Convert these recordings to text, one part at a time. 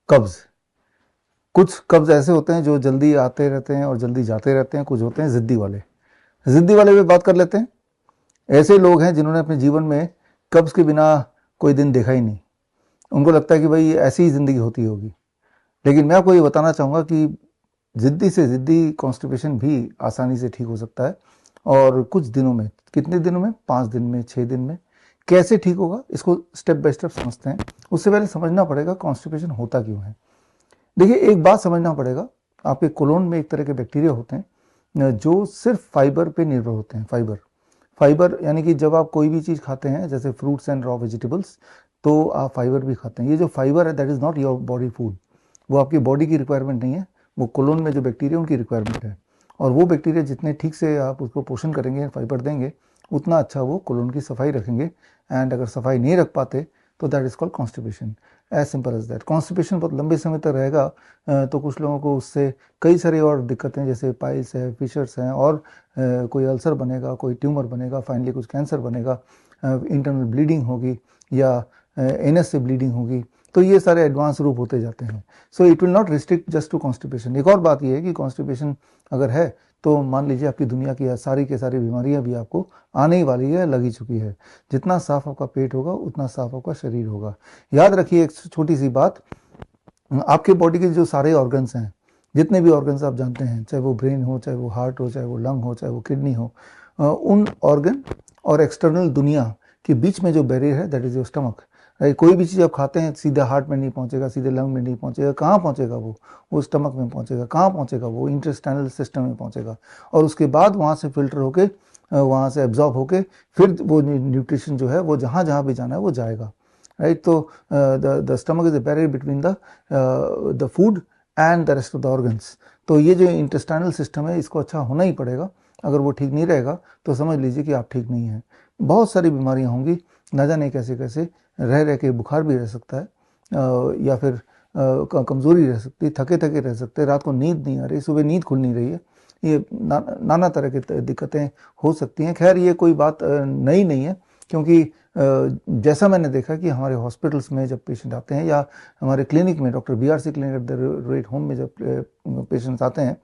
कब्ज। कुछ कब्ज ऐसे होते हैं जो जल्दी आते रहते हैं और जल्दी जाते रहते हैं, कुछ होते हैं ज़िद्दी वाले। ज़िद्दी वाले पे बात कर लेते हैं। ऐसे लोग हैं जिन्होंने अपने जीवन में कब्ज के बिना कोई दिन देखा ही नहीं। उनको लगता है कि भाई ऐसी ही ज़िंदगी होती होगी। लेकिन मैं आपको ये बताना चाहूँगा कि ज़िद्दी से ज़िद्दी कॉन्स्टिपेशन भी आसानी से ठीक हो सकता है, और कुछ दिनों में। कितने दिनों में? 5 दिन में, 6 दिन में। कैसे ठीक होगा, इसको स्टेप बाय स्टेप समझते हैं। उससे पहले समझना पड़ेगा कॉन्स्टिपेशन होता क्यों है। देखिए, एक बात समझना पड़ेगा, आपके कोलोन में एक तरह के बैक्टीरिया होते हैं जो सिर्फ फाइबर पे निर्भर होते हैं। फाइबर फाइबर यानी कि जब आप कोई भी चीज़ खाते हैं, जैसे फ्रूट्स एंड रॉ वेजिटेबल्स, तो आप फाइबर भी खाते हैं। ये जो फाइबर है, that is not your body food. वो आपकी बॉडी की रिक्वायरमेंट नहीं है, वो कोलोन में जो बैक्टीरिया उनकी रिक्वायरमेंट है। और वो बैक्टीरिया जितने ठीक से आप उसको पोषण करेंगे, फाइबर देंगे, उतना अच्छा वो कोलोन की सफाई रखेंगे। एंड अगर सफाई नहीं रख पाते तो that is called constipation. As simple as that. Constipation बहुत लंबे समय तक रहेगा तो कुछ लोगों को उससे कई सारी और दिक्कतें, जैसे पाइल्स है, फिशर्स हैं, और कोई अल्सर बनेगा, कोई ट्यूमर बनेगा, फाइनली कुछ कैंसर बनेगा, इंटरनल ब्लीडिंग होगी, या एनएस से ब्लीडिंग होगी। तो ये सारे एडवांस रूप होते जाते हैं। So it will not restrict just to constipation. एक और बात ये है कि कॉन्स्टिपेशन अगर है तो मान लीजिए आपकी दुनिया की सारी के सारी बीमारियां भी आपको आने ही वाली है, लगी चुकी है। जितना साफ आपका पेट होगा उतना साफ आपका शरीर होगा। याद रखिए एक छोटी सी बात, आपके बॉडी के जो सारे ऑर्गन्स हैं, जितने भी ऑर्गन्स आप जानते हैं, चाहे वो ब्रेन हो, चाहे वो हार्ट हो, चाहे वो लंग हो, चाहे वो किडनी हो, उन ऑर्गन और एक्सटर्नल दुनिया के बीच में जो बैरियर है, दैट इज योर स्टमक। कोई भी चीज़ आप खाते हैं सीधे हार्ट में नहीं पहुंचेगा, सीधे लंग में नहीं पहुंचेगा। कहाँ पहुंचेगा वो स्टमक में पहुंचेगा। कहाँ पहुंचेगा वो इंटेस्टाइनल सिस्टम में पहुंचेगा, और उसके बाद वहाँ से फिल्टर होके, वहाँ से एब्जॉर्ब होके, फिर वो न्यूट्रिशन जो है वो जहाँ जहाँ भी जाना है वो जाएगा। राइट। तो the stomach is a barrier between the food and the rest of the organs. तो ये जो इंटेस्टाइनल सिस्टम है, इसको अच्छा होना ही पड़ेगा। अगर वो ठीक नहीं रहेगा तो समझ लीजिए कि आप ठीक नहीं हैं। बहुत सारी बीमारियां होंगी, न जाने कैसे कैसे। रह रह के बुखार भी रह सकता है, या फिर कमज़ोरी रह सकती है, थके थके रह सकते हैं, रात को नींद नहीं आ रही, सुबह नींद खुल नहीं रही है। ये नाना तरह की दिक्कतें हो सकती हैं। खैर, ये कोई बात नई नहीं है, क्योंकि जैसा मैंने देखा कि हमारे हॉस्पिटल्स में जब पेशेंट आते हैं, या हमारे क्लिनिक में, doctor BRC clinic at the rate home में जब पेशेंट्स आते हैं,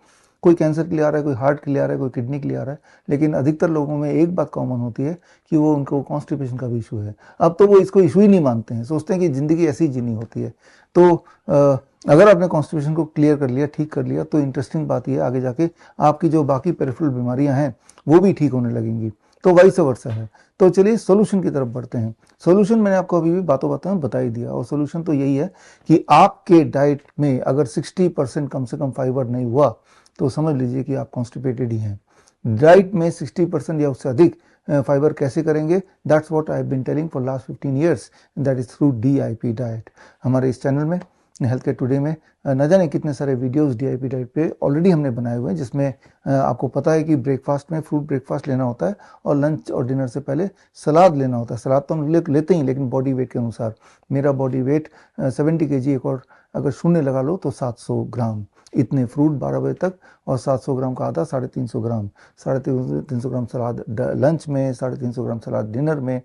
कोई कैंसर के लिए आ रहा है, कोई हार्ट के लिए आ रहा है, कोई किडनी के लिए आ रहा है, लेकिन अधिकतर लोगों में एक बात कॉमन होती है कि वो उनको कॉन्स्टिपेशन का भी इशू है। अब तो वो इसको इशू ही नहीं मानते हैं, सोचते हैं कि ज़िंदगी ऐसी जीनी होती है। तो अगर आपने कॉन्स्टिपेशन को क्लियर कर लिया, ठीक कर लिया, तो इंटरेस्टिंग बात यह है, आगे जाके आपकी जो बाकी पेरिफेरल बीमारियां हैं वो भी ठीक होने लगेंगी। तो वाइस वर्सा है। तो चलिए सोल्यूशन की तरफ बढ़ते हैं। सोल्यूशन मैंने आपको अभी भी बातों बातों में बता ही दिया, और सोल्यूशन तो यही है कि आपके डाइट में अगर 60% कम से कम फाइबर नहीं हुआ तो समझ लीजिए कि आप कॉन्स्टिपेटेड ही हैं। डाइट में 60% या उससे अधिक फाइबर कैसे करेंगे? That's what I have been telling for last 15 years, that is through DIP diet. हमारे इस चैनल में हेल्थ केयर टुडे में न जाने कितने सारे वीडियोस DIP डाइट पे ऑलरेडी हमने बनाए हुए हैं, जिसमें आपको पता है कि ब्रेकफास्ट में फ्रूट ब्रेकफास्ट लेना होता है, और लंच और डिनर से पहले सलाद लेना होता है। सलाद तो हम लेते ही, लेकिन बॉडी वेट के अनुसार। मेरा बॉडी वेट 70 kg, एक और अगर शून्य लगा लो तो 700 ग्राम। इतने फ्रूट 12 बजे तक, और 700 ग्राम का आधा, 350 ग्राम। 350 ग्राम सलाद लंच में, 350 ग्राम सलाद डिनर में।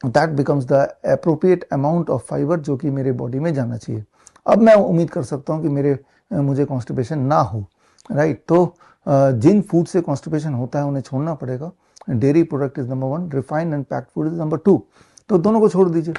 That becomes the appropriate amount of fibre जो कि मेरे बॉडी में जाना चाहिए। अब मैं उम्मीद कर सकता हूँ कि मुझे कॉन्स्टिपेशन ना हो। राइट। तो जिन फूड से कॉन्स्टिपेशन होता है उन्हें छोड़ना पड़ेगा। Dairy product is number 1, refined and packed food is number 2। तो दोनों को छोड़ दीजिए।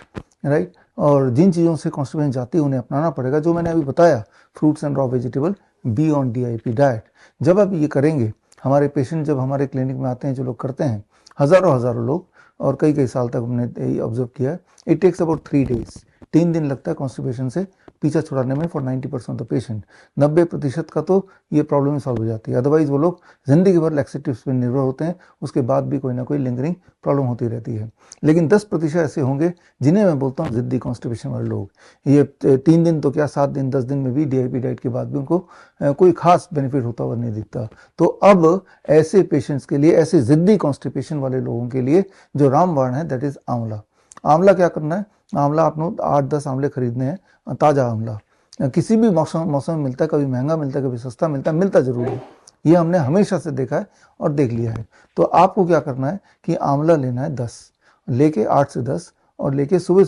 राइट। और जिन चीज़ों से कॉन्स्टिपेशन जाती है उन्हें अपनाना पड़ेगा, जो मैंने अभी बताया, fruits and raw vegetable, be on DIP diet. जब आप ये करेंगे, हमारे पेशेंट जब हमारे क्लिनिक में आते हैं, जो लोग करते हैं, हज़ारों हज़ारों लोग, और कई कई साल तक हमने यही ऑब्जर्व किया है, इट टेक्स अबाउट 3 days, 3 दिन लगता है कॉन्स्टिपेशन से पीछा छुड़ाने में फॉर 90% ऑफ द पेशेंट। 90% का तो ये प्रॉब्लम सॉल्व हो जाती है। अदरवाइज वो लोग जिंदगी भर लैक्सेटिव्स पर निर्भर होते हैं, उसके बाद भी कोई ना कोई लिंगरिंग प्रॉब्लम होती रहती है। लेकिन 10% ऐसे होंगे जिन्हें मैं बोलता हूँ जिद्दी कॉन्स्टिपेशन वाले लोग। ये 3 दिन तो क्या, 7 दिन 10 दिन में भी DIP डाइट के बाद भी उनको कोई खास बेनिफिट होता हुआ नहीं दिखता। तो अब ऐसे पेशेंट्स के लिए, ऐसे जिद्दी कॉन्स्टिपेशन वाले लोगों के लिए जो रामबाण है, दैट इज आंवला। आंवला क्या करना है? आंवला आपने 8-10 आंवले खरीदने हैं, ताज़ा आंवला। किसी भी मौसम में मिलता है, कभी महंगा मिलता है, कभी सस्ता मिलता है, मिलता जरूर है। ये हमने हमेशा से देखा है और देख लिया है। तो आपको क्या करना है कि आंवला लेना है 10, लेके 8 से 10, और लेके सुबह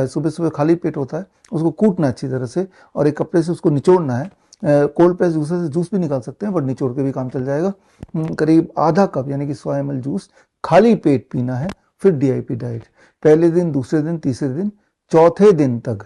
सुबह खाली पेट होता है, उसको कूटना अच्छी तरह से और एक कपड़े से उसको निचोड़ना है। कोल्ड प्रेस जूसर से जूस भी निकाल सकते हैं, बट निचोड़ के भी काम चल जाएगा। करीब आधा कप यानी कि 100 ml जूस खाली पेट पीना है। फिर डीआईपी डाइट पहले दिन, दूसरे दिन, तीसरे दिन, चौथे दिन तक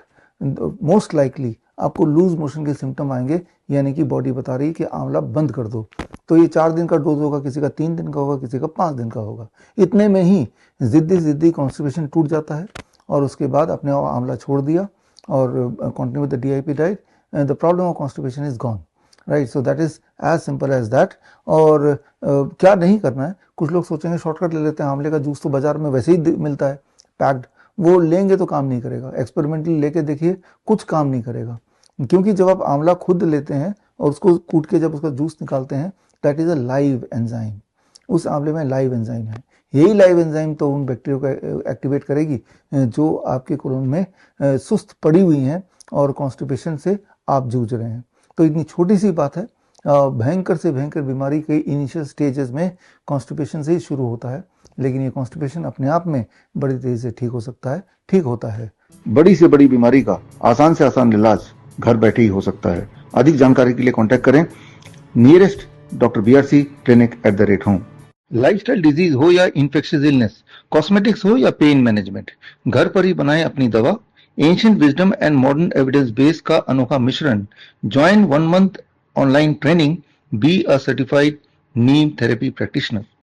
मोस्ट लाइकली आपको लूज मोशन के सिम्टम आएंगे, यानी कि बॉडी बता रही है कि आंवला बंद कर दो। तो ये 4 दिन का डोज होगा, किसी का 3 दिन का होगा, किसी का 5 दिन का होगा। इतने में ही जिद्दी कॉन्स्टिपेशन टूट जाता है और उसके बाद अपने आंवला छोड़ दिया और continue with the DIP diet, the problem of constipation is gone, right. So that is as simple as that. और क्या नहीं करना है, कुछ लोग सोचेंगे शॉर्टकट ले लेते हैं, आंवले का जूस तो बाजार में वैसे ही मिलता है पैक्ड, वो लेंगे तो काम नहीं करेगा। एक्सपेरिमेंटली लेके देखिए, कुछ काम नहीं करेगा, क्योंकि जब आप आंवला खुद लेते हैं और उसको कूट के जब उसका जूस निकालते हैं, that is a live enzyme. उस आंवले में लाइव एंजाइम है। यही लाइव एंजाइम तो उन बैक्टीरिया को एक्टिवेट करेगी जो आपके कोलोन में सुस्त पड़ी हुई हैं और कॉन्स्टिपेशन से आप जूझ रहे हैं। तो इतनी छोटी सी बात है, भयंकर से भयंकर बीमारी के इनिशियल स्टेजेस में कॉन्स्टिपेशन से ही शुरू होता है, लेकिन ये कॉन्स्टिपेशन अपने आप में बड़ी तेजी से ठीक हो सकता है, ठीक होता है। बड़ी से बड़ी बीमारी का आसान से आसान इलाज घर बैठे ही हो सकता है। अधिक जानकारी के लिए कांटेक्ट करें nearest doctor BRC clinic @home। Lifestyle disease हो या इन्फेक्शियस इलनेस, कॉस्मेटिक्स हो या पेन मैनेजमेंट, घर पर ही बनाएं अपनी दवा। Ancient wisdom and modern evidence base का अनोखा मिश्रण। Join 1 month online training, be a certified Neem therapy practitioner.